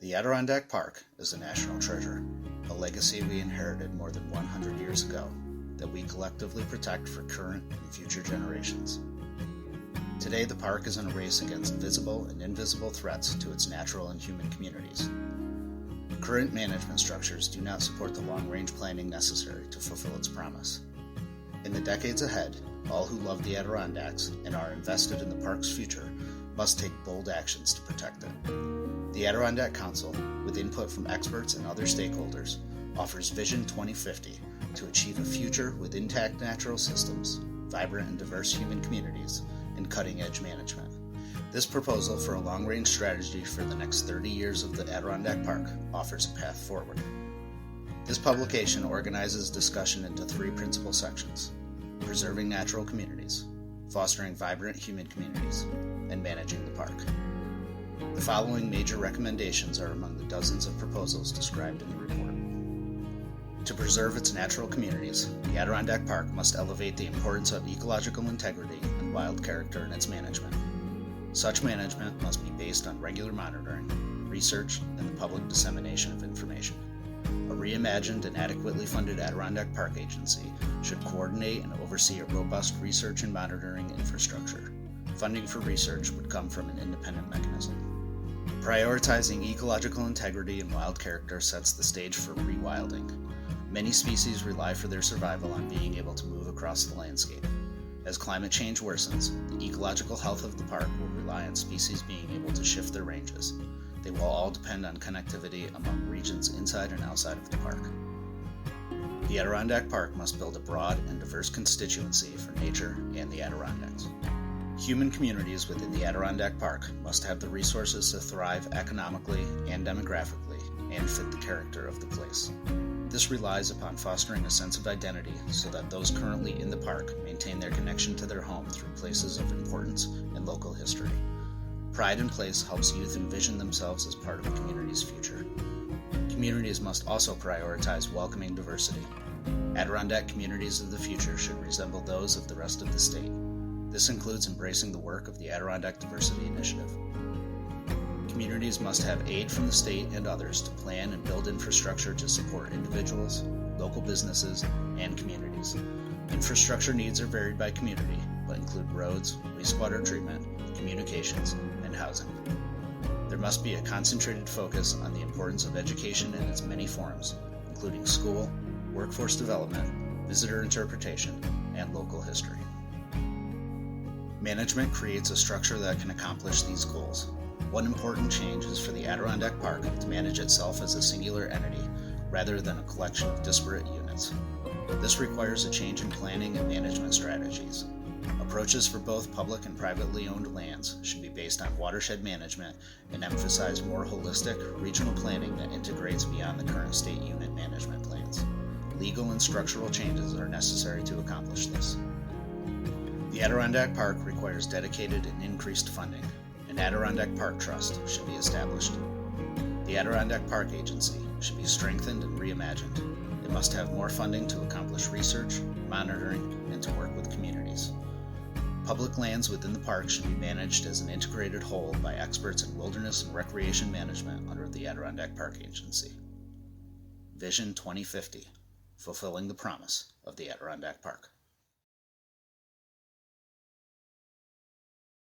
The Adirondack Park is a national treasure, a legacy we inherited more than 100 years ago that we collectively protect for current and future generations. Today, the park is in a race against visible and invisible threats to its natural and human communities. Current management structures do not support the long-range planning necessary to fulfill its promise. In the decades ahead, all who love the Adirondacks and are invested in the park's future must take bold actions to protect it. The Adirondack Council, with input from experts and other stakeholders, offers Vision 2050 to achieve a future with intact natural systems, vibrant and diverse human communities, and cutting-edge management. This proposal for a long-range strategy for the next 30 years of the Adirondack Park offers a path forward. This publication organizes discussion into three principal sections: preserving natural communities, fostering vibrant human communities, and managing the park. The following major recommendations are among the dozens of proposals described in the report. To preserve its natural communities, the Adirondack Park must elevate the importance of ecological integrity and wild character in its management. Such management must be based on regular monitoring, research, and the public dissemination of information. A reimagined and adequately funded Adirondack Park Agency should coordinate and oversee a robust research and monitoring infrastructure. Funding for research would come from an independent mechanism. Prioritizing ecological integrity and wild character sets the stage for rewilding. Many species rely for their survival on being able to move across the landscape. As climate change worsens, the ecological health of the park will rely on species being able to shift their ranges. They will all depend on connectivity among regions inside and outside of the park. The Adirondack Park must build a broad and diverse constituency for nature and the Adirondacks. Human communities within the Adirondack Park must have the resources to thrive economically and demographically and fit the character of the place. This relies upon fostering a sense of identity so that those currently in the park maintain their connection to their home through places of importance and local history. Pride in place helps youth envision themselves as part of a community's future. Communities must also prioritize welcoming diversity. Adirondack communities of the future should resemble those of the rest of the state. This includes embracing the work of the Adirondack Diversity Initiative. Communities must have aid from the state and others to plan and build infrastructure to support individuals, local businesses, and communities. Infrastructure needs are varied by community, but include roads, wastewater treatment, communications, and housing. There must be a concentrated focus on the importance of education in its many forms, including school, workforce development, visitor interpretation, and local history. Management creates a structure that can accomplish these goals. One important change is for the Adirondack Park to manage itself as a singular entity rather than a collection of disparate units. This requires a change in planning and management strategies. Approaches for both public and privately owned lands should be based on watershed management and emphasize more holistic, regional planning that integrates beyond the current state unit management plans. Legal and structural changes are necessary to accomplish this. The Adirondack Park requires dedicated and increased funding. An Adirondack Park Trust should be established. The Adirondack Park Agency should be strengthened and reimagined. It must have more funding to accomplish research, monitoring, and to work with communities. Public lands within the park should be managed as an integrated whole by experts in wilderness and recreation management under the Adirondack Park Agency. Vision 2050, fulfilling the promise of the Adirondack Park.